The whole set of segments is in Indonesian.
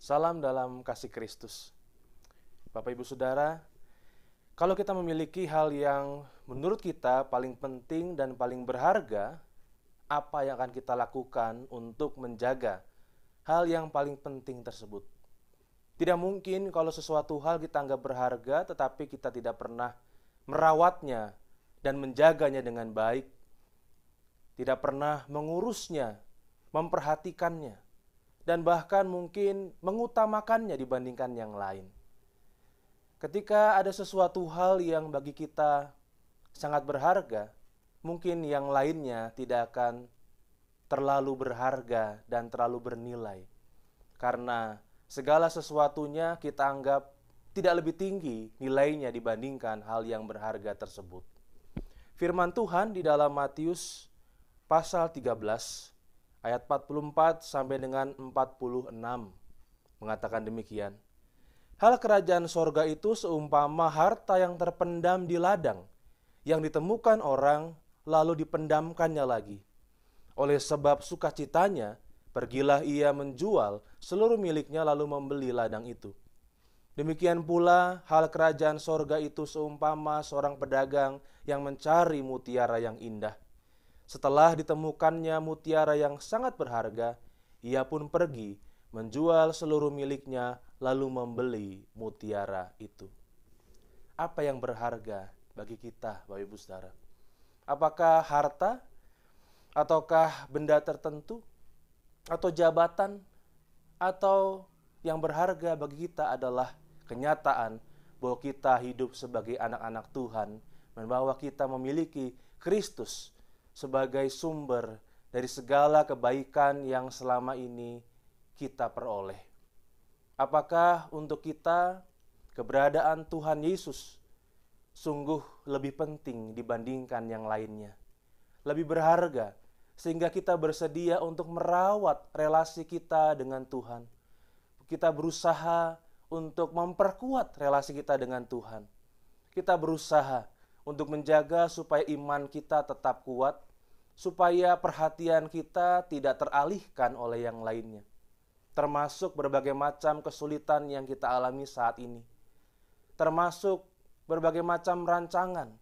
Salam dalam kasih Kristus. Bapak Ibu Saudara, kalau kita memiliki hal yang menurut kita paling penting dan paling berharga, apa yang akan kita lakukan untuk menjaga hal yang paling penting tersebut? Tidak mungkin kalau sesuatu hal kita anggap berharga tetapi kita tidak pernah merawatnya dan menjaganya dengan baik, tidak pernah mengurusnya, memperhatikannya, dan bahkan mungkin mengutamakannya dibandingkan yang lain. Ketika ada sesuatu hal yang bagi kita sangat berharga, mungkin yang lainnya tidak akan terlalu berharga dan terlalu bernilai. Karena segala sesuatunya kita anggap tidak lebih tinggi nilainya dibandingkan hal yang berharga tersebut. Firman Tuhan di dalam Matius pasal 13 ayat 44 sampai dengan 46 mengatakan demikian. Hal kerajaan sorga itu seumpama harta yang terpendam di ladang, yang ditemukan orang lalu dipendamkannya lagi. Oleh sebab sukacitanya, pergilah ia menjual seluruh miliknya lalu membeli ladang itu. Demikian pula hal kerajaan sorga itu seumpama seorang pedagang yang mencari mutiara yang indah. Setelah ditemukannya mutiara yang sangat berharga, ia pun pergi menjual seluruh miliknya lalu membeli mutiara itu. Apa yang berharga bagi kita, Bapak Ibu Saudara? Apakah harta? Ataukah benda tertentu? Atau jabatan? Atau yang berharga bagi kita adalah kenyataan bahwa kita hidup sebagai anak-anak Tuhan dan bahwa kita memiliki Kristus sebagai sumber dari segala kebaikan yang selama ini kita peroleh. Apakah untuk kita keberadaan Tuhan Yesus sungguh lebih penting dibandingkan yang lainnya? Lebih berharga sehingga kita bersedia untuk merawat relasi kita dengan Tuhan. Kita berusaha untuk memperkuat relasi kita dengan Tuhan. Kita berusaha untuk menjaga supaya iman kita tetap kuat, supaya perhatian kita tidak teralihkan oleh yang lainnya, termasuk berbagai macam kesulitan yang kita alami saat ini, termasuk berbagai macam rancangan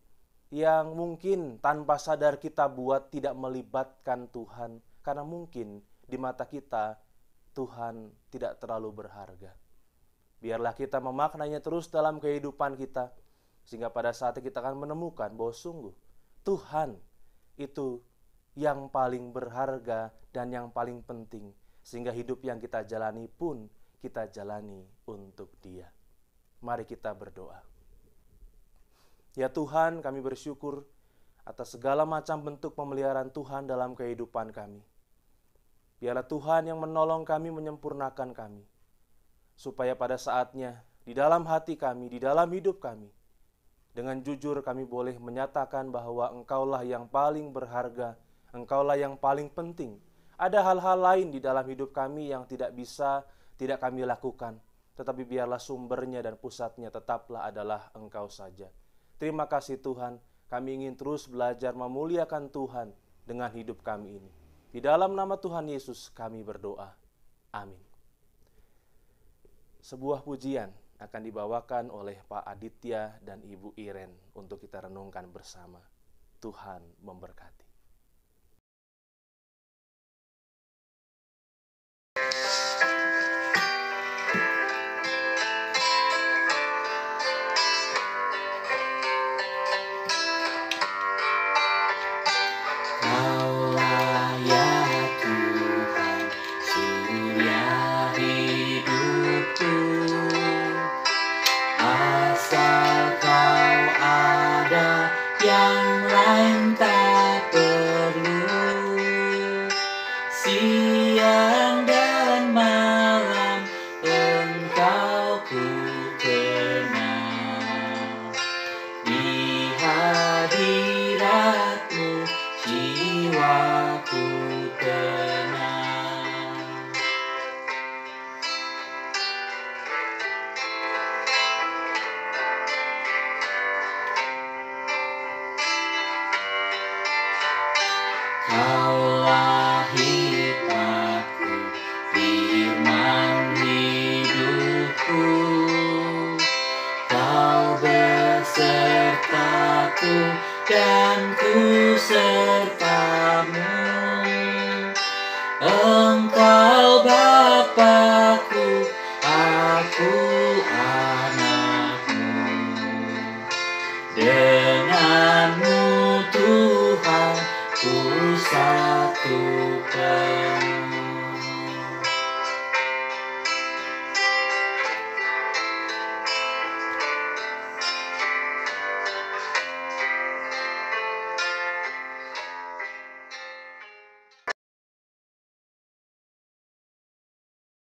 yang mungkin tanpa sadar kita buat tidak melibatkan Tuhan, karena mungkin di mata kita Tuhan tidak terlalu berharga. Biarlah kita memaknainya terus dalam kehidupan kita, sehingga pada saat kita akan menemukan bahwa sungguh Tuhan itu yang paling berharga dan yang paling penting, sehingga hidup yang kita jalani pun kita jalani untuk Dia. Mari kita berdoa. Ya Tuhan, kami bersyukur atas segala macam bentuk pemeliharaan Tuhan dalam kehidupan kami. Biarlah Tuhan yang menolong kami, menyempurnakan kami, supaya pada saatnya di dalam hati kami, di dalam hidup kami, dengan jujur kami boleh menyatakan bahwa Engkaulah yang paling berharga, Engkaulah yang paling penting. Ada hal-hal lain di dalam hidup kami yang tidak kami lakukan, tetapi biarlah sumbernya dan pusatnya tetaplah adalah Engkau saja. Terima kasih Tuhan, kami ingin terus belajar memuliakan Tuhan dengan hidup kami ini. Di dalam nama Tuhan Yesus kami berdoa. Amin. Sebuah pujian akan dibawakan oleh Pak Aditya dan Ibu Iren untuk kita renungkan bersama. Tuhan memberkati. Kaulah ya Tuhan, surya hidupku. Asal Kau ada, yang lain tak perlu. Siang dan malam Engkau ku kenal. Di hadirat-Mu jiwaku tenang. Kaulah hikmatku, firman hidup. dan ku sertamu. Engkau Bapa-Ku, aku anak-Mu. Dengan-Mu Tuhan, ku satu penuh.